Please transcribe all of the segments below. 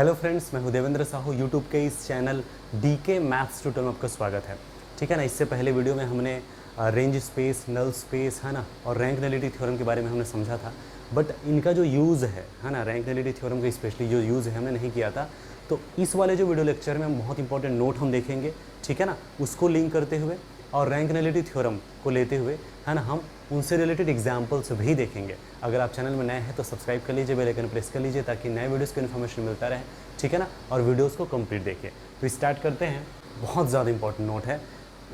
Hello friends, मैं हूं Devendra Sahu. YouTube के इस चैनल डीके मैथ्स ट्यूटोरियल में आपका स्वागत है। ठीक है ना। इससे पहले वीडियो में हमने रेंज स्पेस, नल स्पेस, है ना, और रैंक नलिटी थ्योरम के बारे में हमने समझा था। बट इनका जो यूज़ है ना, रैंक नलिटी थ्योरम का स्पेशली जो यूज़ है हमने नहीं किया था। तो इस वाले जो वीडियो लेक्चर में हम बहुत इंपॉर्टेंट नोट हम देखेंगे, ठीक है ना, उसको लिंक करते हुए और रैंक नलिटी थ्योरम को लेते हुए, है ना, हम उनसे रिलेटेड एग्जाम्पल्स भी देखेंगे। अगर आप चैनल में नए हैं तो सब्सक्राइब कर लीजिए, बेल आइकन प्रेस कर लीजिए ताकि नए वीडियोस को इन्फॉर्मेशन मिलता रहे, ठीक है ना, और वीडियोस को कंप्लीट देखिए। तो स्टार्ट करते हैं। बहुत ज़्यादा इंपॉर्टेंट नोट है।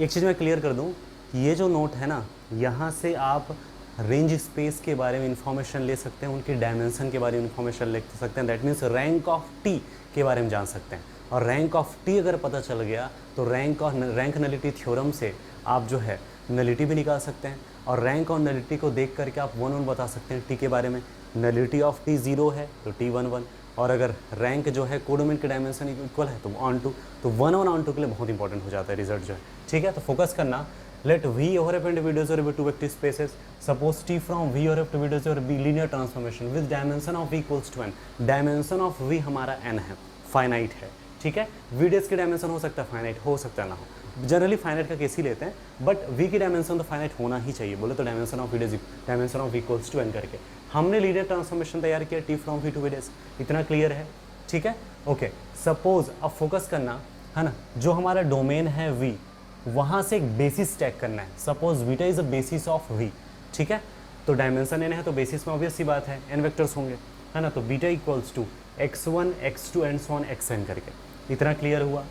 एक चीज़ मैं क्लियर कर दूँ कि ये जो नोट है ना, यहाँ से आप रेंज स्पेस के बारे में इंफॉर्मेशन ले सकते हैं, उनके डायमेंशन के बारे में इंफॉर्मेशन ले सकते हैं। That means rank of T के बारे में जान सकते हैं। और रैंक ऑफ टी अगर पता चल गया तो रैंक नलिटी थ्योरम से आप जो है नलिटी भी निकाल सकते हैं। और रैंक और नलिटी को देख करके आप 1 1 बता सकते हैं टी के बारे में। नलिटी ऑफ टी 0 है तो टी 1 1, और अगर रैंक जो है कोडोमेन के डायमेंशन इक्वल है तो ऑन टू, तो 1 1 ऑन टू के लिए बहुत इंपॉर्टेंट हो जाता है रिजल्ट जो है। ठीक है, तो फोकस करना। Let V over F and videos और two vector spaces, suppose T from V और एफ टू वीडियोज और B linear transformation with dimension of V equals to n। Dimension of V हमारा n है, finite है। ठीक है, videos की dimension हो सकता है फाइनाइट, हो सकता है ना हो। जनरली फाइनाइट का केस ही लेते हैं, बट वी की डायमेंशन तो फाइनाइट होना ही चाहिए। बोले तो dimension of videos, dimension of equals to n करके हमने लीनियर ट्रांसफॉर्मेशन तैयार किया T from V to videos. इतना क्लियर है? ठीक है, ओके। सपोज अब फोकस करना, है ना, जो हमारा डोमेन है वी, वहाँ से एक बेसिस टैग करना है। Suppose beta is a basis of V. ठीक है, तो डायमेंशन n है तो बेसिस में ऑब्वियस सी बात है n वेक्टर्स होंगे, है ना। तो beta equals to x1 x2 and so on xn करके। इतना क्लियर हुआ।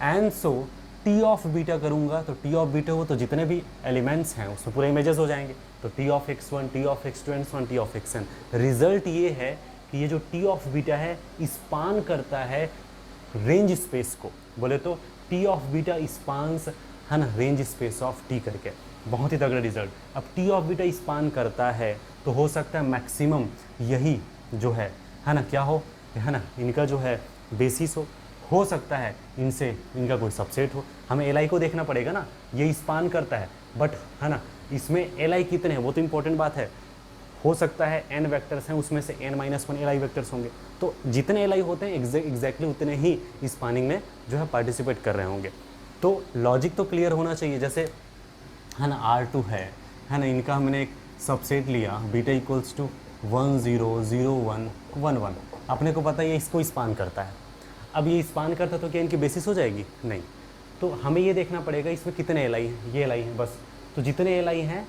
And so T of beta करूंगा तो टी ऑफ बीटा हो तो जितने भी एलिमेंट्स हैं उसमें पूरे इमेजेस हो जाएंगे। तो T of x1, T of x2 and so on T of xn। Result ये है कि ये जो टी ऑफ बीटा है स्पान करता है रेंज स्पेस को। बोले तो टी ऑफ बीटा स्पान्स, है ना, रेंज स्पेस ऑफ टी करके। बहुत ही तगड़ा रिजल्ट। अब टी ऑफ बीटा स्पान करता है तो हो सकता है मैक्सिमम यही जो है ना, क्या हो, है ना, इनका जो है बेसिस हो सकता है इनसे इनका कोई सबसेट हो। हमें एल आई को देखना पड़ेगा ना, ये स्पान करता है, बट है ना, इसमें एल आई कितने हैं वो तो इंपॉर्टेंट बात है। हो सकता है n वेक्टर्स हैं, उसमें से n-1 एल आई वेक्टर्स होंगे। तो जितने एल आई होते हैं एग्जैक्टली उतने ही स्पानिंग में जो है पार्टिसिपेट कर रहे होंगे। तो लॉजिक तो क्लियर होना चाहिए। जैसे है ना R2 है ना, इनका हमने एक सबसेट लिया, बीटा इक्वल्स टू 1 0 0 1 1 1। अपने को पता है ये इसको स्पान करता है। अब ये स्पान करता तो क्या इनकी बेसिस हो जाएगी? नहीं। तो हमें ये देखना पड़ेगा इसमें कितने एल आई हैं। ये एल आई हैं बस, तो जितने एल आई हैं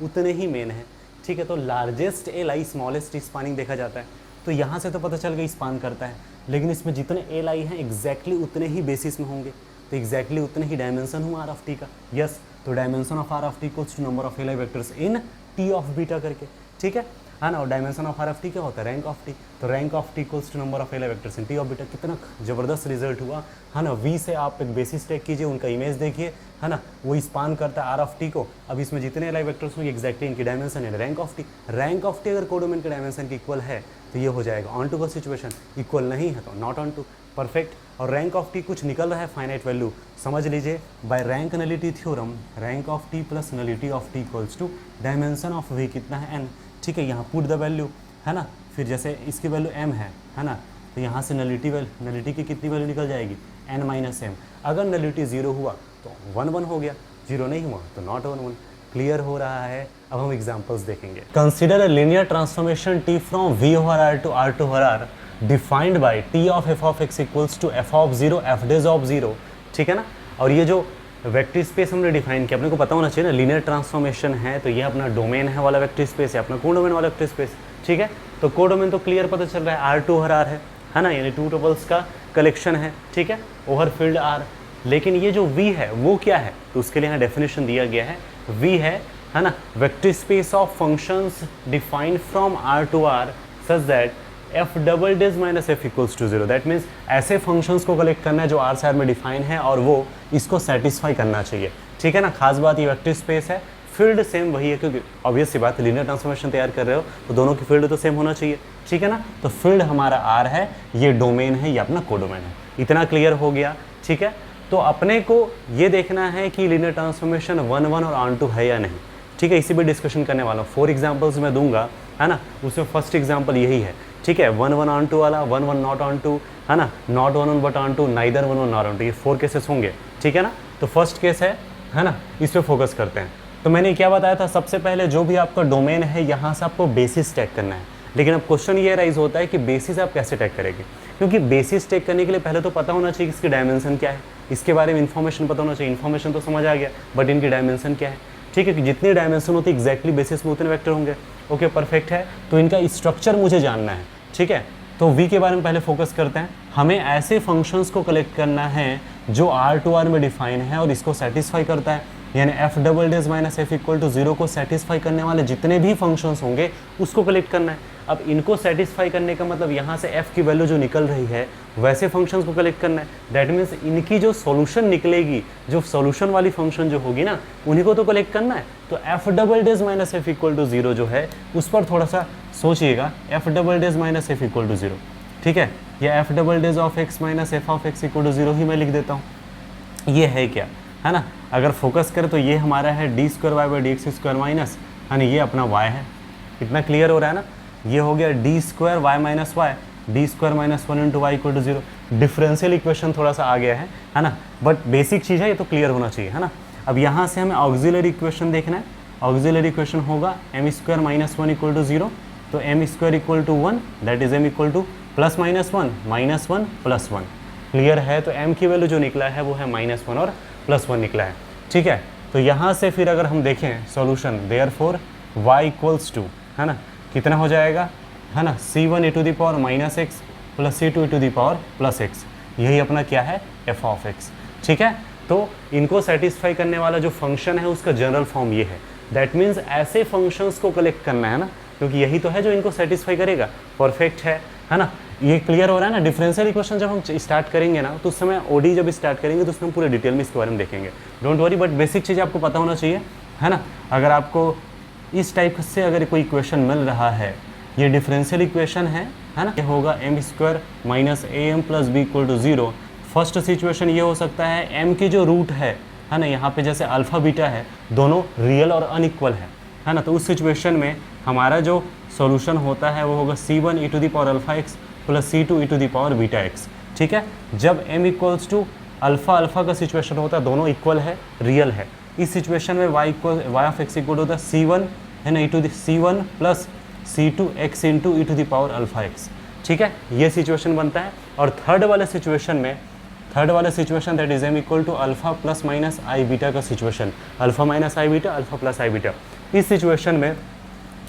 उतने ही मेन हैं। ठीक है, तो largest L I smallest spanning देखा जाता है। तो यहाँ से तो पता चल गया स्पान करता है, लेकिन इसमें जितने एल आई हैं एग्जैक्टली उतने ही बेसिस में होंगे, तो एग्जैक्टली उतने ही डायमेंशन हुआ आर ऑफ टी का। यस, तो dimension of are of T equals to number of L I vectors in T of beta करके। ठीक है ना। और dimension of are of T क्या होता है? Rank of T. तो rank of T equals to number of L I vectors in T of beta. कितना जबरदस्त रिजल्ट हुआ, है ना। वी से आप एक बेसिस टैग कीजिए, उनका इमेज देखिए, है ना, वो स्पान करता है आर ऑफ टी को। अब इसमें जितने एल आई वेक्टर्स होंगे एग्जैक्टली इनकी डायमेंशन है rank of T. Rank of T अगर कोडोमेन के डायमेंशन के इक्वल है तो ये हो जाएगा ऑन टू का सिचुएशन, इक्वल नहीं है तो नॉट ऑन टू। परफेक्ट। और रैंक ऑफ टी कुछ निकल रहा है फाइनाइट वैल्यू, समझ लीजिए by rank nullity theorem, rank of T plus nullity of T equals to dimension of V कितना है n। ठीक है, यहाँ पुट द वैल्यू, है ना। फिर जैसे इसकी वैल्यू m है ना, तो यहाँ से नलिटी की कितनी वैल्यू निकल जाएगी? n-m। अगर नलिटी 0 हुआ तो 1 1 हो गया, 0 नहीं हुआ तो नॉट 1 1। क्लियर हो रहा है? अब हम एग्जांपल्स देखेंगे। Consider a linear transformation T from v over r to r over r defined by t of f of x equals to f of 0 f dash of 0। ठीक है ना। और ये जो वेक्टर स्पेस हमने डिफाइन किया, अपने को पता होना चाहिए ना, लीनियर ट्रांसफॉर्मेशन है तो ये अपना डोमेन है वाला वेक्टर स्पेस है, अपना कोडोमेन वाला वेक्टर स्पेस। ठीक है, तो कोडोमेन तो क्लियर पता चल रहा है R2 ओवर R है ना, यानी 2 टपल्स का कलेक्शन है। ठीक है, ओवर फील्ड R। लेकिन ये जो V है वो क्या है? तो उसके लिए यहाँ डेफिनेशन दिया गया है। V है ना, vector space of functions defined from R to R such that f double dash minus f equals to 0। That means ऐसे फंक्शंस को कलेक्ट करना है जो R से R में डिफाइन है और वो इसको सेटिस्फाई करना चाहिए। ठीक है ना। खास बात ये वेक्टर स्पेस है, फील्ड सेम वही है, क्योंकि ऑब्वियस सी बात है लीनियर ट्रांसफॉर्मेशन तैयार कर रहे हो तो दोनों की फील्ड तो सेम होना चाहिए। ठीक है ना। तो फील्ड हमारा R है, ये डोमेन है, ये अपना कोडोमेन है। इतना क्लियर हो गया? ठीक है, तो अपने को ये देखना है कि लीनियर ट्रांसफॉर्मेशन 1 1 और ऑन टू है या नहीं। ठीक है, इसी पर डिस्कशन करने वाला हूँ। 4 एग्जाम्पल्स मैं दूंगा, है ना। उसमें फर्स्ट एग्जाम्पल यही है ठीक है, 1 1 ऑन टू वाला, 1 1 नॉट ऑन टू, है ना, not 1 1 but onto, neither 1 1 not onto, ये 4 केसेस होंगे, ठीक है ना। तो फर्स्ट केस है ना, इस पे फोकस करते हैं। तो मैंने क्या बताया था, सबसे पहले जो भी आपका डोमेन है यहाँ से आपको बेसिस टैग करना है। लेकिन अब क्वेश्चन ये राइज होता है कि बेसिस आप कैसे टैग करेंगे, क्योंकि बेसिस टैग करने के लिए पहले तो पता होना चाहिए कि इसकी डायमेंशन क्या है, इसके बारे में इन्फॉर्मेशन पता होना चाहिए। इन्फॉर्मेशन तो समझ आ गया, बट इनकी डायमेंशन क्या है, ठीक है, कि जितनी डायमेंशन होती है एग्जैक्टली बेसिस में उतने वेक्टर होंगे। ओके, परफेक्ट है। तो इनका स्ट्रक्चर मुझे जानना है, ठीक है। तो वी के बारे में पहले फोकस करते हैं। हमें ऐसे फंक्शंस को कलेक्ट करना है जो R2R में डिफाइन है और इसको सेटिस्फाई करता है, यानी f double dash minus f equal to 0 को सेटिस्फाई करने वाले जितने भी फंक्शंस होंगे उसको कलेक्ट करना है। अब इनको सेटिस्फाई करने का मतलब यहाँ से f की वैल्यू जो निकल रही है वैसे फंक्शंस को कलेक्ट करना है। दैट मीन्स इनकी जो सॉल्यूशन निकलेगी, जो सॉल्यूशन वाली फंक्शन जो होगी ना, उन्हीं को तो कलेक्ट करना है। तो f double dash minus f equal to 0 जो है उस पर थोड़ा सा सोचिएगा, f double dash minus f equal to 0, ठीक है, या f double dash of x minus f of x equal to 0 ही मैं लिख देता हूँ। ये है क्या, है ना। अगर फोकस करें तो ये हमारा है D square Y by D x square minus, है ना, ये अपना y है। इतना क्लियर हो रहा है ना। ये हो गया D square Y minus Y, D square minus 1 into Y equal to 0। Differential equation थोड़ा सा आ गया है ना, बट बेसिक चीज़ है, ये तो क्लियर होना चाहिए, है ना। अब यहाँ से हमें ऑक्सिलरी इक्वेशन देखना है। ऑक्सिलरी इक्वेशन होगा M square minus 1 equal to 0, तो M square equal to 1, that is M equal to plus minus 1 plus 1। Clear है। तो m की वैल्यू जो निकला है वो है -1 और +1 निकला है, ठीक है। तो यहाँ से फिर अगर हम देखें solution, therefore y equals to, है ना, कितना हो जाएगा, है ना, c1 e to the power minus X plus c2 e to the power plus X, यही अपना क्या है, f ऑफ x, ठीक है। तो इनको सेटिस्फाई करने वाला जो फंक्शन है उसका जनरल फॉर्म ये है। दैट मीन्स ऐसे फंक्शंस को कलेक्ट करना है ना, क्योंकि यही तो है जो इनको सेटिस्फाई करेगा। परफेक्ट है ना। ये क्लियर हो रहा है ना। डिफरेंशियल इक्वेशन जब हम स्टार्ट करेंगे ना, तो उस समय ओडी जब स्टार्ट करेंगे तो उसमें हम पूरे डिटेल में इसके बारे में देखेंगे। डोंट वरी, बट बेसिक चीज़ आपको पता होना चाहिए, है ना। अगर आपको इस टाइप से अगर कोई इक्वेशन मिल रहा है, ये डिफरेंशियल इक्वेशन है ना, ये होगा M square minus A M plus B equal to 0। First situation ये हो सकता है, एम की जो रूट है ना, यहाँ पे जैसे अल्फ़ा बीटा है, दोनों रियल और अनइक्वल है ना। तो उस सिचुएशन में हमारा जो सॉल्यूशन होता है वो होगा c1 e to the power alpha X plus c2 e to the power beta X, ठीक है। जब m इक्वल्स टू अल्फ़ा का सिचुएशन होता है, दोनों इक्वल है, रियल है। इस सिचुएशन में y ऑफ एक्स इक्वल होता है c1, है ना, c1 plus c2 x into e to the power alpha x, ठीक है। ये सिचुएशन बनता है। और थर्ड वाले situation that is m equal to alpha plus minus i beta का situation, alpha minus i beta, alpha plus i beta. इस situation में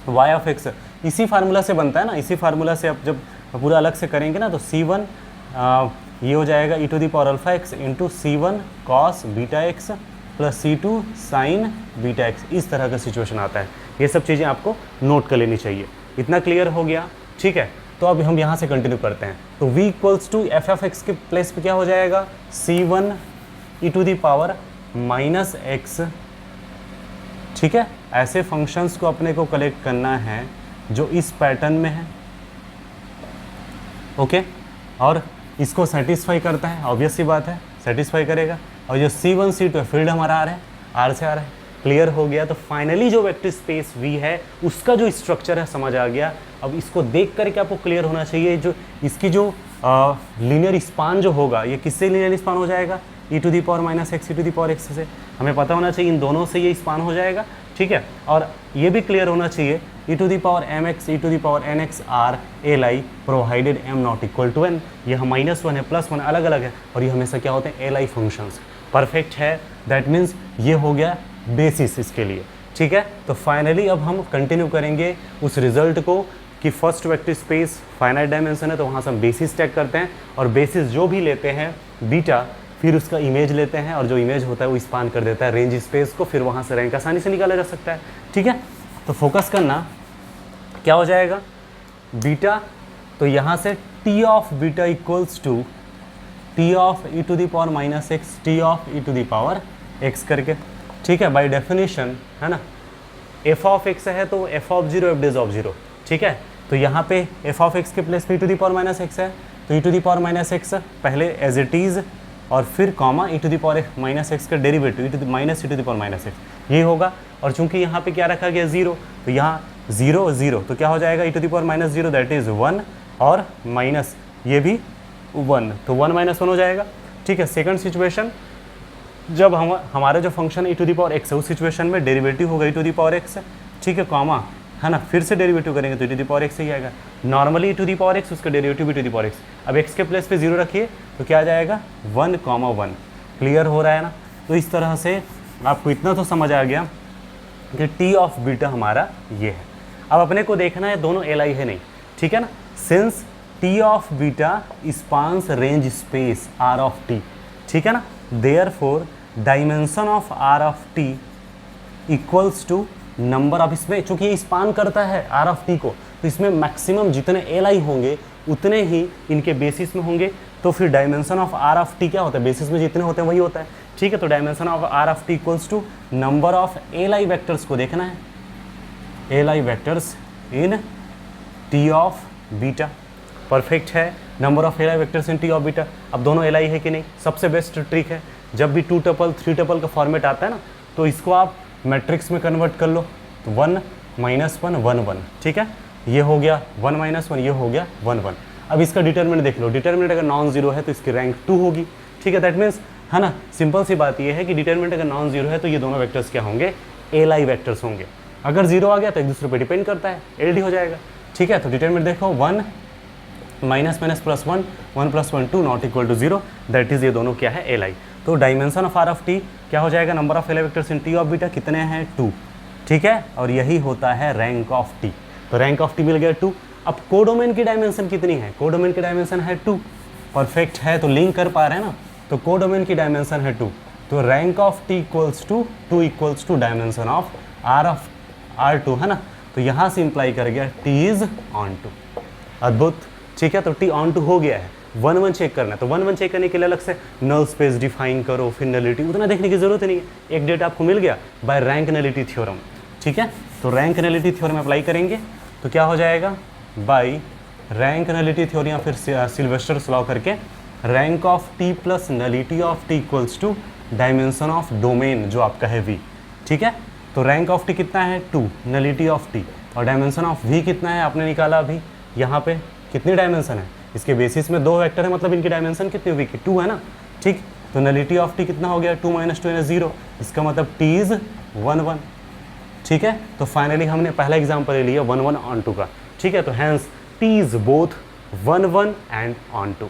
y ऑफ एक्स इसी फार्मूला से बनता है ना, इसी फार्मूला से अब जब पूरा अलग से करेंगे ना, तो c1 ये हो जाएगा e to the power alpha x into c1 cos beta x plus c2 sine beta x. इस तरह का सिचुएशन आता है। ये सब चीज़ें आपको नोट कर लेनी चाहिए। इतना क्लियर हो गया, ठीक है। तो अब हम यहाँ से कंटिन्यू करते हैं। तो v equals to f of x के प्लेस पे क्या हो जाएगा, c1 e to the power minus x, ठीक है। ऐसे फंक्शंस को अपने को कलेक्ट करना है जो इस पैटर्न में है, ओके। और इसको सेटिस्फाई करता है, ऑब्वियस सी बात है, सेटिस्फाई करेगा। और जो c1 c2 है, फील्ड हमारा आ रहा है, आर से आ रहा है। क्लियर हो गया। तो फाइनली जो वेक्टर स्पेस V है उसका जो स्ट्रक्चर है समझ आ गया। अब इसको देख करके आपको क्लियर होना चाहिए, जो इसकी जो लीनियर स्पान जो होगा, ये किससे लीनियर स्पान हो जाएगा, e to the power minus x e to the power x से। हमें पता होना चाहिए इन दोनों से ये स्पान हो जाएगा, ठीक है। और ये भी क्लियर होना चाहिए e to the power m x e to the power n x are L I provided m not equal to n. ये -1 है, +1 अलग अलग है, और ये हमेशा क्या होते हैं, एल आई फंक्शंस। परफेक्ट है। दैट मीन्स ये हो गया बेसिस इसके लिए, ठीक है। तो फाइनली अब हम कंटिन्यू करेंगे उस रिजल्ट को कि first vector space finite dimension है, तो वहाँ से हम बेसिस टैग करते हैं, और बेसिस जो भी लेते हैं बीटा, फिर उसका इमेज लेते हैं, और जो इमेज होता है वो स्पान कर देता है रेंज स्पेस को, फिर वहाँ से रैंक आसानी से निकाला जा सकता है, ठीक है। तो फोकस करना, क्या हो जाएगा बीटा, तो यहाँ से t of beta equals to t of e to the power minus x t of e to the power x करके, ठीक है। बाय डेफिनेशन, है ना, एफ ऑफ एक्स है तो F of 0 F dash of 0, ठीक है। तो यहाँ पे एफ ऑफ एक्स के प्लेस पे E to the power minus X है, तो E to the power minus X पहले एज इट इज़, और फिर comma E to the power minus X का derivative E to the power minus X, ये होगा। और चूंकि यहाँ पे क्या रखा गया 0, तो यहाँ 0 0, तो क्या हो जाएगा E to the power minus 0 that is 1, और माइनस ये भी 1, तो 1 माइनस 1 हो जाएगा। ठीक है, सेकंड सिचुएशन, जब हमारा जो function e to the power x है उस सिचुएशन में डेरिवेटिव होगा e to the power x, ठीक है, कॉमा है ना, फिर से डेरिवेटिव करेंगे तो e to the power x ही आएगा। Normally e to the power x, उसका derivative e to the power x। अब x के प्लेस पे 0 रखिए तो क्या आ जाएगा 1, 1। क्लियर हो रहा है ना। तो इस तरह से आपको इतना तो समझ आ गया कि t ऑफ बीटा हमारा ये है। अब अपने को देखना है दोनों li है नहीं, ठीक है ना। Since t of beta spans range space r of t, ठीक है ना, therefore dimension of r of t equals to number of, इसमें चूंकि ये स्पान करता है r ऑफ t को, तो इसमें मैक्सिमम जितने li होंगे उतने ही इनके बेसिस में होंगे। तो फिर dimension of r of t क्या होता है, बेसिस में जितने होते हैं वही होता है, ठीक है। तो dimension of r of t equals to number of li vectors को देखना है, li vectors in t of beta. Perfect है, number of li vectors in t of beta. अब दोनों li है कि नहीं, सबसे बेस्ट ट्रिक है, जब भी 2 टपल 3 टपल का फॉर्मेट आता है ना, तो इसको आप मैट्रिक्स में कन्वर्ट कर लो। तो 1 -1 1 1, ठीक है, ये हो गया 1 -1, ये हो गया 1 1। अब इसका डिटरमिनेंट देख लो, डिटरमिनेंट अगर नॉन जीरो है तो इसकी रैंक 2 होगी, ठीक है। दैट मीन्स है ना, सिंपल सी बात ये है कि डिटरमिनेंट अगर नॉन जीरो है तो ये दोनों वेक्टर्स क्या होंगे, li वेक्टर्स होंगे। अगर जीरो आ गया तो एक दूसरे पे डिपेंड करता है, LD हो जाएगा, ठीक है। तो डिटरमिनेंट देखो 1 -1 + 1 1 + 1 2 not equal to 0, that is ये दोनों क्या है, li। तो dimension of r of t क्या हो जाएगा, number of li vectors in t of beta कितने हैं, 2, ठीक है। और यही होता है रैंक ऑफ t। तो रैंक ऑफ t मिल गया 2। अब कोडोमेन की डायमेंशन कितनी है, कोडोमेन की डायमेंशन है 2। परफेक्ट है, तो लिंक कर पा रहे हैं ना। तो कोडोमेन की डायमेंशन है 2, तो rank of t equals to 2 equals to dimension of r of r2, है ना। तो यहाँ से इंप्लाई कर गया t इज ऑन टू। अद्भुत, ठीक है। तो t ऑन टू हो गया है। 1 1 चेक करना है, तो 1 1 चेक करने के लिए अलग से नल स्पेस डिफाइन करो, फिर नलिटी, उतना देखने की जरूरत नहीं है। एक डेट आपको मिल गया बाय रैंक नलिटी थ्योरम, ठीक है। तो रैंक नलिटी थ्योरम अप्लाई करेंगे तो क्या हो जाएगा, बाय रैंक नलिटी थ्योरी या फिर सिल्वेस्टर्स लॉ करके rank of t plus nullity of t equals to dimension of domain जो आपका है v, ठीक है। तो रैंक ऑफ t कितना है 2, नलिटी ऑफ t, और डायमेंशन ऑफ v कितना है आपने निकाला अभी। यहाँ पे कितनी डायमेंशन है, इसके बेसिस में 2 वेक्टर है, मतलब इनकी डायमेंशन कितनी हुई, 2 है ना, ठीक। तो नलिटी ऑफ t कितना हो गया, 2 - 2 0, इसका मतलब t इज 1 1, ठीक है। तो फाइनली हमने पहला एग्जाम्पल ले लिया 1 1 ऑन टू का, ठीक है। तो hence t is both 1 1 and onto.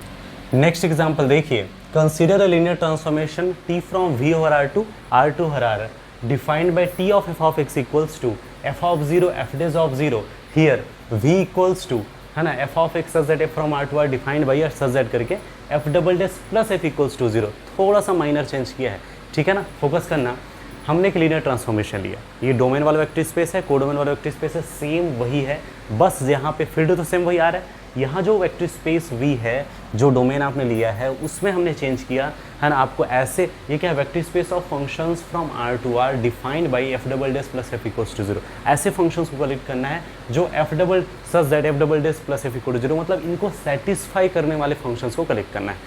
Next example देखिए, consider a linear transformation t from v over r to r defined by t of f of x equals to f of 0 f dash of 0, here v equals to, है ना, f of x such that f from r to r defined by such that करके f double dash plus f equals to 0। थोड़ा सा minor change किया है, ठीक है ना। फोकस करना, हमने एक लीनियर ट्रांसफॉर्मेशन लिया, ये डोमेन वाला वेक्टर स्पेस है, कोडोमेन वाला वेक्टर स्पेस है, सेम वही है, बस यहाँ पे फील्ड तो सेम वही आ रहा है। यहाँ जो वेक्टर स्पेस v है, जो डोमेन आपने लिया है उसमें हमने चेंज किया, है ना। आपको ऐसे, ये क्या है, vector space of functions from r to r defined by f double dash plus f equals to 0। ऐसे फंक्शंस को कलेक्ट करना है जो f double such that f double dash plus f equal to 0, मतलब इनको सेटिस्फाई करने वाले functions को कलेक्ट करना है।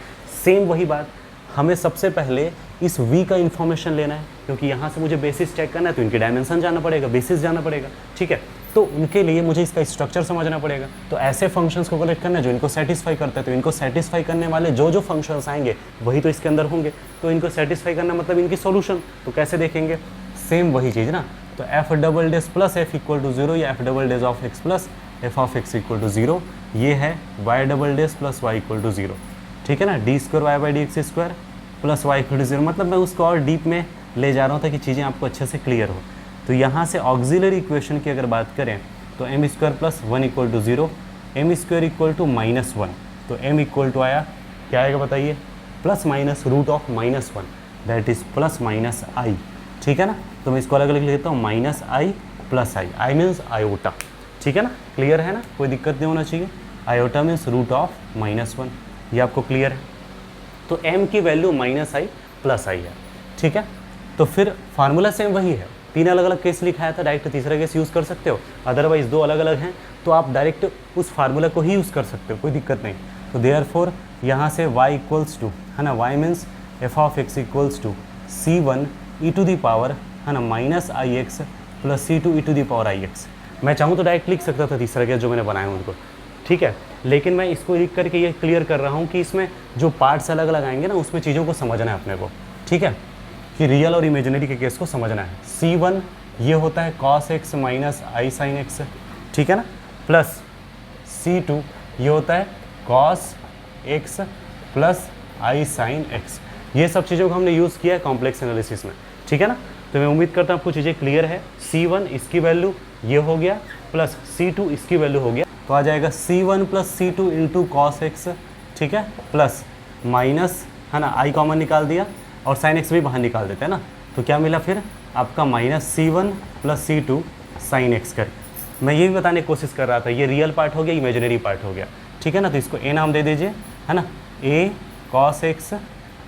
सेम वही बात, हमें सबसे पहले इस v का इन्फॉर्मेशन लेना है, क्योंकि यहाँ से मुझे बेसिस चेक करना है, तो इनकी डायमेंशन जानना पड़ेगा, बेसिस जानना पड़ेगा, ठीक है। तो उनके लिए मुझे इसका स्ट्रक्चर समझना पड़ेगा। तो ऐसे फंक्शंस को कलेक्ट करना है जो इनको सेटिस्फाई करते हैं, तो इनको सेटिस्फाई करने वाले जो जो फंक्शंस आएंगे वही तो इसके अंदर होंगे। तो इनको सेटिस्फाई करना मतलब इनकी सॉल्यूशन, तो कैसे देखेंगे, सेम वही चीज़ ना। तो f double dash plus f equal to 0 या f double dash of x plus f of x equal to 0, ये है y double dash plus y equal to 0, ठीक है ना। d square y by D x square plus y equal to 0, मतलब मैं उसको और डीप में ले जा रहा हूँ ताकि चीज़ें आपको अच्छे से क्लियर हो। तो यहाँ से ऑक्सिलरी इक्वेशन की अगर बात करें तो m square plus 1 equal to 0, m square equal to -1, तो m इक्वल टू आया, क्या आएगा बताइए, plus minus root of -1, that is plus minus i, ठीक है ना। तो मैं इसको अलग अलग लिख लेता हूँ, -i plus i, i means iota, ठीक है ना। क्लियर है ना, कोई दिक्कत नहीं होना चाहिए। आयोटा मीन्स रूट ऑफ -1, ये आपको क्लियर है। तो m की वैल्यू -i प्लस i है, ठीक है। तो फिर फार्मूला सेम वही है, 3 अलग अलग केस लिखाया था, डायरेक्ट तीसरा केस यूज़ कर सकते हो, अदरवाइज 2 अलग अलग हैं तो आप डायरेक्ट उस फार्मूला को ही यूज़ कर सकते हो, कोई दिक्कत नहीं। तो देयरफॉर यहाँ से y इक्वल्स टू, है ना, y means f of x equals to c1 e to the power, है ना, -ix plus c2 e to the power ix। मैं चाहूँ तो डायरेक्ट लिख सकता था तीसरा केस जो मैंने बनाया उनको, ठीक है। लेकिन मैं इसको लिख करके ये क्लियर कर रहा हूँ कि इसमें जो पार्ट्स अलग अलग आएंगे ना, उसमें चीज़ों को समझना है अपने को, ठीक है, कि रियल और इमेजिनरी के केस को समझना है। C1 ये होता है cos x माइनस आई साइन एक्स, ठीक है ना, प्लस C2 ये होता है cos x प्लस आई साइन एक्स। ये सब चीज़ों को हमने यूज़ किया है कॉम्प्लेक्स एनालिसिस में, ठीक है ना। तो मैं उम्मीद करता हूँ आपको चीज़ें क्लियर है। C1 इसकी वैल्यू ये हो गया, प्लस C2 इसकी वैल्यू हो गया, तो आ जाएगा C1 plus C2 into cos x, ठीक है, प्लस माइनस, है ना, आई कॉमन निकाल दिया और साइन एक्स भी बाहर निकाल देते हैं ना, तो क्या मिला फिर आपका minus C1 plus C2 sine x कर। मैं ये भी बताने की कोशिश कर रहा था, ये रियल पार्ट हो गया, इमेजिनरी पार्ट हो गया, ठीक है ना। तो इसको ए नाम दे दीजिए, है ना, A कॉस एक्स,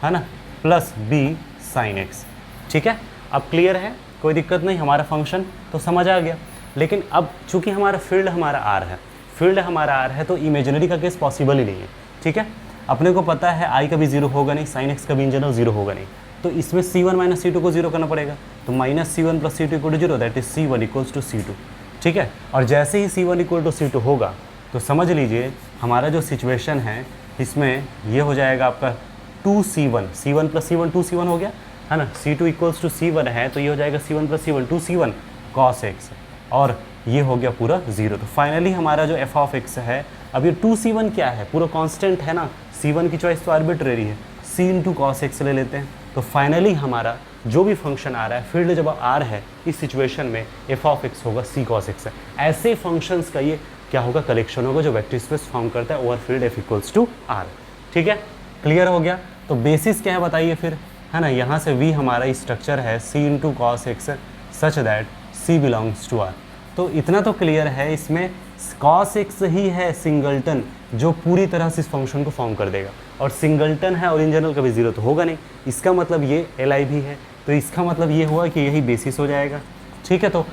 है ना, प्लस B साइन एक्स, ठीक है। अब क्लियर है, कोई दिक्कत नहीं, हमारा फंक्शन तो समझ आ गया। लेकिन अब चूंकि हमारा फील्ड हमारा आर है, फील्ड हमारा आर है, तो इमेजिनरी का केस पॉसिबल ही नहीं है, ठीक है। अपने को पता है आई का भी जीरो होगा नहीं, साइन एक्स का भी इन जनरल जीरो होगा नहीं, तो इसमें C1 माइनस C2 को जीरो करना पड़ेगा, तो minus C1 plus C2 equal to zero, that is C1 equals to C2, ठीक है। और जैसे ही C1 इक्वल टू C2 होगा तो समझ लीजिए हमारा जो सिचुएशन है इसमें ये हो जाएगा आपका 2C1, C1 plus C1 2C1 हो गया, है ना, C2 इक्वल्स टू C1 है, तो ये हो जाएगा C1 plus C1 2C1 cos x, और ये हो गया पूरा जीरो। तो फाइनली हमारा जो f ऑफ x है, अब ये 2C1 क्या है, पूरा कांस्टेंट है ना, C1 की चॉइस तो आर्बिट्रेरी है, C इंटू कॉस एक्स ले लेते हैं। तो फाइनली हमारा जो भी फंक्शन आ रहा है, फील्ड जब R है इस सिचुएशन में f ऑफ x होगा C cos x है। ऐसे फंक्शंस का ये क्या होगा, कलेक्शन होगा जो वेक्टर स्पेस फॉर्म करता है over field f equals to R, ठीक है, क्लियर हो गया। तो बेसिस क्या है बताइए फिर, है ना, यहाँ से V हमारा स्ट्रक्चर है C into cos x such that C belongs to R। तो इतना तो क्लियर है, इसमें cos x ही है सिंगलटन जो पूरी तरह से इस फंक्शन को फॉर्म कर देगा, और सिंगलटन है और इन जनरल कभी जीरो तो होगा नहीं, इसका मतलब ये Li भी है, तो इसका मतलब ये हुआ कि यही बेसिस हो जाएगा, ठीक है। तो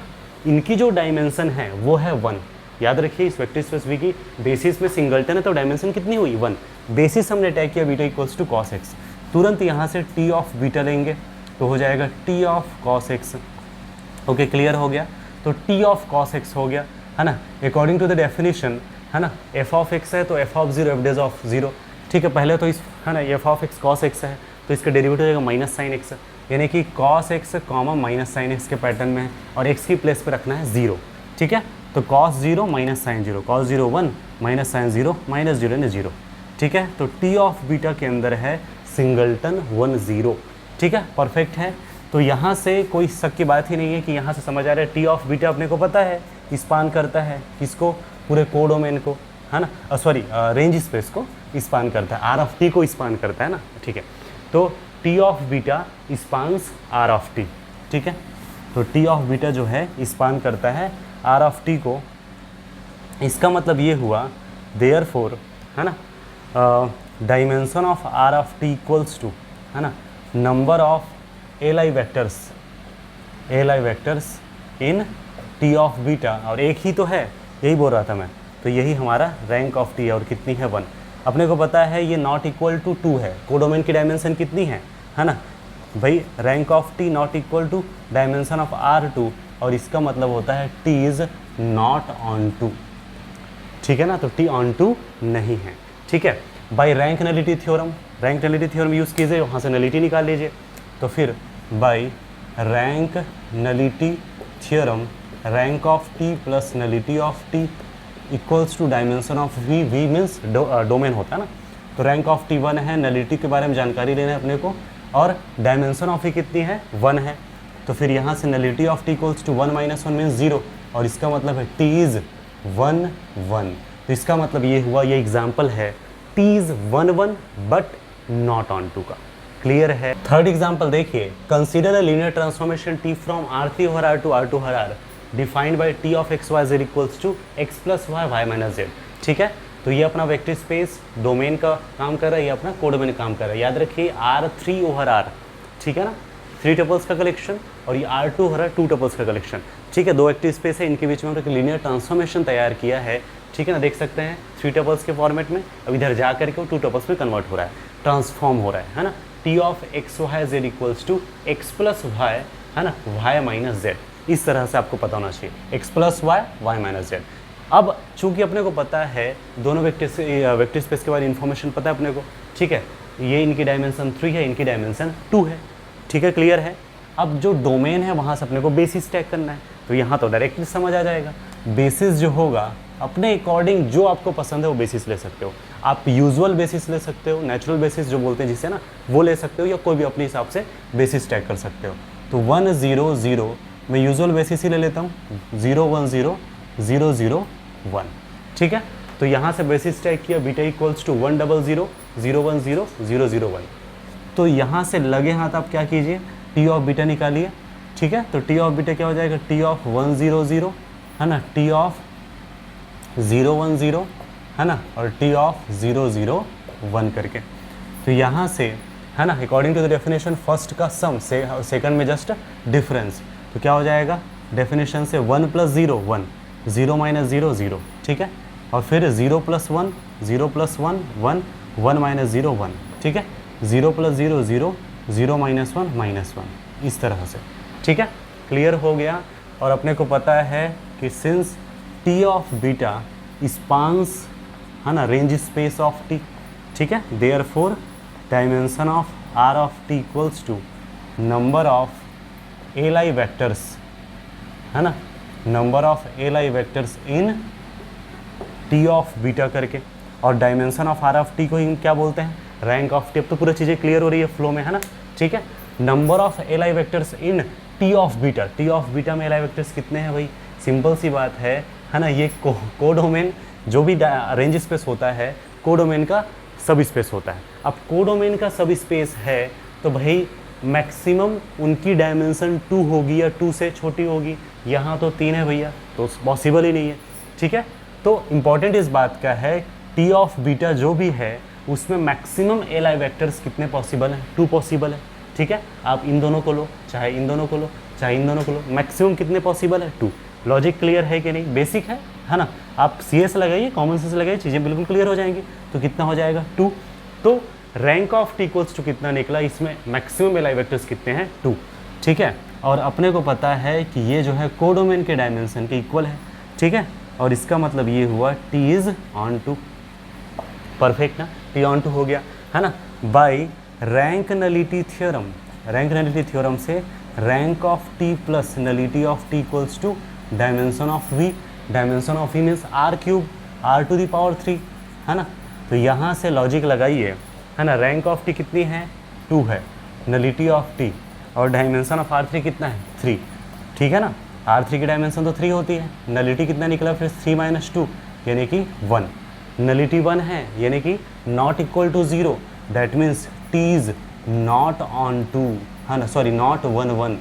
इनकी जो डायमेंशन है वो है 1, याद रखिए इस वेक्टर स्पेस V की बेसिस में सिंगलटन है तो डायमेंशन कितनी हुई 1, बेसिस हमने टैग किया beta equals to cos x, तुरंत यहाँ से T ऑफ बीटा लेंगे तो हो जाएगा T of cos x, okay, clear हो गया। तो T ऑफ कॉस एक्स हो गया, है ना, अकॉर्डिंग टू द डेफिनेशन, है ना, f ऑफ x है तो f of 0 f days of 0, ठीक है। पहले तो इस, है ना, f of x cos x है तो इसका डेरिवेटिव हो जाएगा माइनस साइन एक्स, यानी कि cos x comma minus sine x के पैटर्न में है, और x की प्लेस पे रखना है 0, ठीक है। तो cos 0 minus sine 0, cos 0 1 minus sine 0 minus 0 यानी 0, ठीक है। तो T ऑफ बीटा के अंदर है सिंगलटन 1 0, ठीक है, परफेक्ट है। तो यहाँ से कोई शक की बात ही नहीं है कि यहाँ से समझ आ रहा है T ऑफ बीटा अपने को पता है स्पान करता है किसको, पूरे कोडोमेन को, है ना, सॉरी रेंज स्पेस को स्पान करता है, R ऑफ T को स्पान करता है ना, ठीक है। तो T of beta spans R of T, ठीक है। तो T ऑफ बीटा जो है स्पान करता है R ऑफ T को, इसका मतलब ये हुआ देयरफॉर, है ना, dimension of R of T equals to, है ना, number of Li vectors in T of beta, और एक ही तो है, यही बोल रहा था मैं, तो यही हमारा रैंक ऑफ T है, और कितनी है 1। अपने को पता है ये नॉट इक्वल टू 2 है, कोडोमेन की डायमेंशन कितनी है ना भाई, rank of T not equal to dimension of R2, और इसका मतलब होता है T is not onto, ठीक है ना, तो T ऑन टू नहीं है, ठीक है। By rank nullity theorem, rank nullity theorem use कीजिए, वहाँ से नलिटी निकाल लीजिए, तो फिर by rank nullity theorem rank of T plus nullity of T equals to dimension of V, V means domain होता है ना, तो रैंक ऑफ T 1 है, नलिटी के बारे में जानकारी लेना है अपने को, और डायमेंशन ऑफ V कितनी है 1 है, तो फिर यहाँ से nullity of T equals to 1 minus 1 means 0, और इसका मतलब है T इज़ 1 1, तो इसका मतलब ये हुआ, ये एग्जाम्पल है T is 1 1 but not onto का, क्लियर है। थर्ड एग्जाम्पल देखिए, consider a linear transformation T from R3 over R to R2 over R defined by T of x y z equals to x plus y y minus z, ठीक है। तो ये अपना vector space domain का काम कर रहा है, ये अपना कोडोमेन काम कर रहा है, याद रखिए R3 ओवर R, ठीक है ना, 3 टपल्स का कलेक्शन, और ये R2 ओवर R 2 टपल्स का कलेक्शन, ठीक है। 2 वेक्टर स्पेस है, इनके बीच में हमने लीनियर ट्रांसफॉर्मेशन तैयार किया है, ठीक है ना, देख सकते हैं 3 टपल्स के फॉर्मेट में, अब इधर जा करके वो 2 टपल्स में कन्वर्ट हो रहा है, ट्रांसफॉर्म हो रहा है ना। T of x y z equals to x plus y, है ना, y माइनस z, इस तरह से आपको पता होना चाहिए, x plus y y minus z, अब चूंकि अपने को पता है दोनों वेक्टर स्पेस के बारे में इन्फॉर्मेशन पता है अपने को, ठीक है, ये इनकी डायमेंशन 3 है, इनकी डायमेंशन 2 है, ठीक है, क्लियर है। अब जो डोमेन है वहाँ से अपने को बेसिस टैग करना है, तो यहाँ तो डायरेक्टली समझ आ जाएगा। बेसिस जो होगा अपने अकॉर्डिंग जो आपको पसंद है वो बेसिस ले सकते हो। आप यूजुअल बेसिस ले सकते हो, नेचुरल बेसिस जो बोलते हैं जिसे ना, वो ले सकते हो, या कोई भी अपने हिसाब से बेसिस टैग कर सकते हो। तो 1 0 0 मैं यूजुअल बेसिस ही ले लेता हूँ, 0 1 0 0 0 1, ठीक है। तो यहाँ से बेसिस टैग किया बीटा इक्वल्स टू 1 0 0 0 1 0 0 0 1। तो यहाँ से लगे हाथ आप क्या कीजिए, टी ऑफ बीटा निकालिए, ठीक है। तो टी ऑफ बीटा क्या हो जाएगा, टी ऑफ 1 0 0 है ना, टी ऑफ 0 1 0 है ना, और टी ऑफ 0 0 1 करके। तो यहाँ से है ना, according to the definition first का सम से सेकंड में जस्ट डिफरेंस, तो क्या हो जाएगा डेफिनेशन से 1 + 0 1 0 - 0 0, ठीक है, और फिर 0 + 1 0 + 1 1 1 - 0 1, ठीक है, 0 + 0 0 0 - 1 -1, इस तरह से, ठीक है, क्लियर हो गया। और अपने को पता है कि since T of beta spans है ना रेंज स्पेस ऑफ टी, ठीक है, therefore dimension of are of T equals to number of l vectors, है ना, number of l vectors in T of beta करके, और dimension of are of t को ही क्या बोलते हैं, रैंक ऑफ टी। अब तो पूरा चीज़ें क्लियर हो रही है फ्लो में, है ना, ठीक है। Number of l vectors in T of beta, T of beta में एल वेक्टर्स कितने हैं भाई, सिंपल सी बात है ना, ये कोडोमेन जो भी रेंज स्पेस होता है कोडोमेन का सब स्पेस होता है। अब कोडोमेन का सब स्पेस है तो भाई मैक्सिमम उनकी डायमेंशन 2 होगी या 2 से छोटी होगी, यहाँ तो 3 है भैया, तो पॉसिबल ही नहीं है, ठीक है। तो इम्पॉर्टेंट इस बात का है टी ऑफ बीटा जो भी है उसमें मैक्सिमम एल आई वैक्टर्स कितने पॉसिबल हैं, 2 पॉसिबल है, ठीक है। आप इन दोनों को लो, चाहे इन दोनों को लो, चाहे इन दोनों को लो, मैक्सिमम कितने पॉसिबल है, 2। लॉजिक क्लियर है कि नहीं, बेसिक है ना। आप CS लगाइए, कॉमन सेंस लगाइए, चीज़ें बिल्कुल क्लियर हो जाएंगी। तो कितना हो जाएगा 2। तो rank of T equals to कितना निकला, इसमें मैक्सिमम एल आई वेक्टर्स कितने हैं, 2, ठीक है। और अपने को पता है कि ये जो है कोडोमेन के डायमेंशन के इक्वल है, ठीक है। और इसका मतलब ये हुआ T is onto, perfect ना, टी ऑन टू हो गया, है ना। By rank nullity theorem, rank nullity theorem से rank of T plus nullity of T equals to dimension of V, dimension of V means r³ r⁻3, है ना। तो यहाँ से लॉजिक लगाइए, है ना, रैंक ऑफ टी कितनी है, 2 है, नलिटी ऑफ टी और डायमेंशन ऑफ r3 कितना है, 3, ठीक है ना। r3 की डायमेंशन तो 3 होती है, नलिटी कितना निकला फिर 3 - 2 यानी कि 1, नलिटी 1 है यानी कि not equal to 0, that means t is not onto, है ना, सॉरी नॉट 1 1,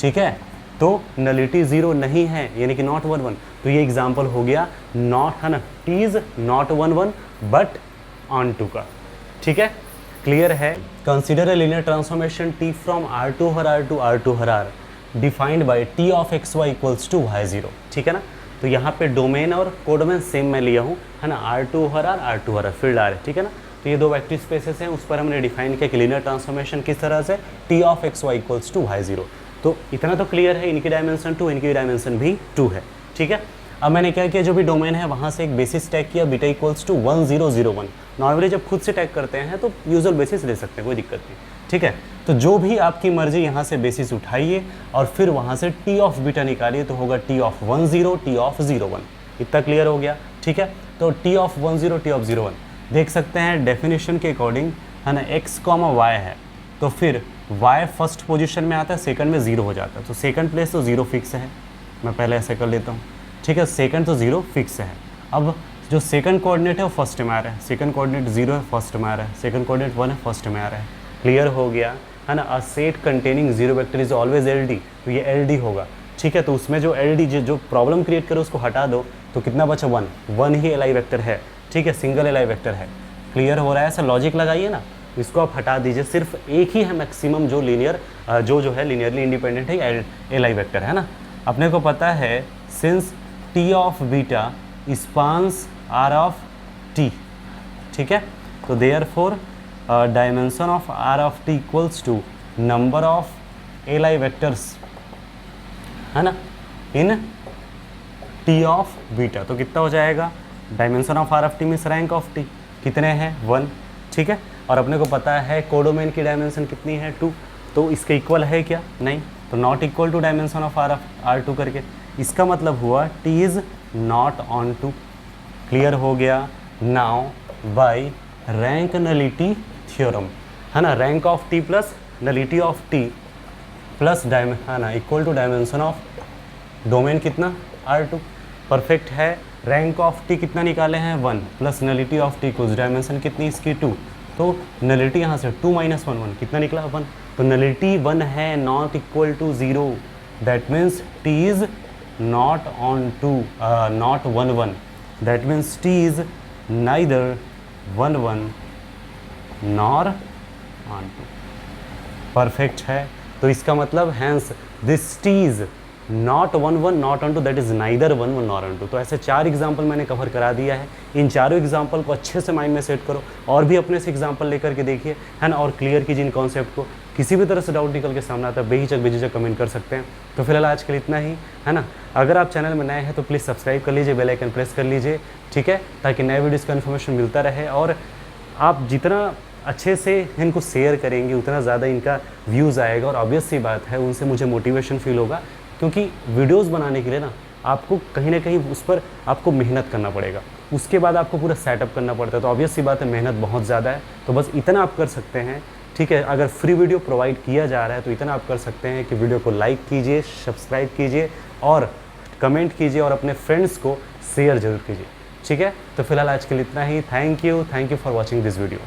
ठीक है। तो नलिटी 0 नहीं है यानी कि नॉट 1 1, तो ये एग्जाम्पल हो गया नॉट, है ना, t is not 1 1 but onto का, ठीक है, क्लियर है। Consider a linear transformation T from R2 हर R to R2 हर R defined by t of XY equals to Y0, ठीक है ना। तो यहाँ पे डोमेन और कोडोमेन सेम मैं लिया हूँ, है ना, R2 हर R R2 हर R फील्ड R है, ठीक है ना। तो ये 2 वेक्टर स्पेसेस हैं, उस पर हमने डिफाइन किया कि लीनियर ट्रांसफॉर्मेशन किस तरह से, t of XY equals to Y0। तो इतना तो क्लियर है, इनकी डायमेंशन 2, इनकी डायमेंशन भी 2 है, ठीक है। अब मैंने क्या किया, जो भी डोमेन है वहाँ से एक बेसिस टैग किया बीटा इक्वल्स टू 1 0 0 1। नॉर्मली जब खुद से टैग करते हैं तो यूजुअल बेसिस ले सकते हैं, कोई दिक्कत नहीं, ठीक है। तो जो भी आपकी मर्जी यहाँ से बेसिस उठाइए और फिर वहाँ से टी ऑफ बीटा निकालिए, तो होगा टी ऑफ 1 0 टी ऑफ 0 1, इतना क्लियर हो गया, ठीक है। तो टी ऑफ 1 0 टी ऑफ 0 1 देख सकते हैं डेफिनेशन के अकॉर्डिंग, है ना, x, y है, तो फिर y फर्स्ट पोजीशन में आता है, सेकंड में 0 हो जाता है, तो सेकंड प्लेस तो 0 फिक्स है, मैं पहले ऐसे कर लेता हूँ, ठीक है। सेकंड तो 0 फिक्स है। अब जो सेकंड कोऑर्डिनेट है वो फर्स्ट में आ रहा है, सेकंड कोऑर्डिनेट 0 है, फर्स्ट में आ रहा है, सेकंड कोऑर्डिनेट 1 है, फर्स्ट में आ रहा है, क्लियर हो गया, है ना। A set containing 0 vector is always LD, तो ये LD होगा, ठीक है। तो उसमें जो LD जो प्रॉब्लम क्रिएट करे उसको हटा दो, तो कितना बचा, 1 ही LI वेक्टर है, ठीक है, सिंगल LI वेक्टर है, क्लियर हो रहा है। ऐसा लॉजिक लगाइए ना, इसको आप हटा दीजिए, सिर्फ एक ही है मैक्सिमम जो लीनियर जो है लीनियरली इंडिपेंडेंट है, LI वेक्टर, है ना। अपने को पता है since T of beta spans R of T, ठीक है। तो therefore dimension of R of T equals to number of LI vectors, है ना, इन टी ऑफ बीटा। तो कितना हो जाएगा, dimension of are of t means rank of t कितने हैं 1, ठीक है। और अपने को पता है कोडोमेन की डायमेंशन कितनी है 2, तो इसके इक्वल है क्या, नहीं, तो not equal to dimension of R2 करके, इसका मतलब हुआ T is not onto. Clear हो गया। Now by rank nullity theorem, है ना, rank of T plus nullity of T plus है ना equal to dimension of domain कितना R2, परफेक्ट है। रैंक ऑफ टी कितना निकाले हैं 1 प्लस नलिटी ऑफ टी कुछ डायमेंशन कितनी इसकी 2, तो नलिटी यहाँ से 2 - 1 1 कितना निकला 1, तो नलिटी 1 है, not equal to 0, that means t is not onto not 1 1, that means t is neither 1 1 nor onto. Perfect है। तो इसका मतलब hence this t is not 1 1 not onto, that is neither 1 1 not onto. तो ऐसे 4 example मैंने cover करा दिया है। इन चारों एग्जाम्पल को अच्छे से माइंड में सेट करो और भी अपने से एग्जाम्पल लेकर के देखिए, है ना, और क्लियर कीजिए इन कॉन्सेप्ट को। किसी भी तरह से डाउट निकल के सामने आता है बेझिझक कमेंट कर सकते हैं। तो फिलहाल आज के लिए इतना ही, है ना। अगर आप चैनल में नए हैं तो प्लीज़ सब्सक्राइब कर लीजिए, बेल आइकन प्रेस कर लीजिए, ठीक है, ताकि नए वीडियोज़ का इन्फॉर्मेशन मिलता रहे। और आप जितना अच्छे से इनको शेयर करेंगे उतना ज़्यादा इनका व्यूज़ आएगा, और ऑब्वियस सी बात है उनसे मुझे मोटिवेशन फील होगा, क्योंकि वीडियोस बनाने के लिए ना आपको कहीं ना कहीं उस पर आपको मेहनत करना पड़ेगा, उसके बाद आपको पूरा सेटअप करना पड़ता है। तो ऑब्वियस सी बात है मेहनत बहुत ज़्यादा है, तो बस इतना आप कर सकते हैं, ठीक है। अगर फ्री वीडियो प्रोवाइड किया जा रहा है तो इतना आप कर सकते हैं कि वीडियो को लाइक कीजिए, सब्सक्राइब कीजिए और कमेंट कीजिए और अपने फ्रेंड्स को शेयर जरूर कीजिए, ठीक है। तो फिलहाल आज के लिए इतना ही। Thank you for watching this video.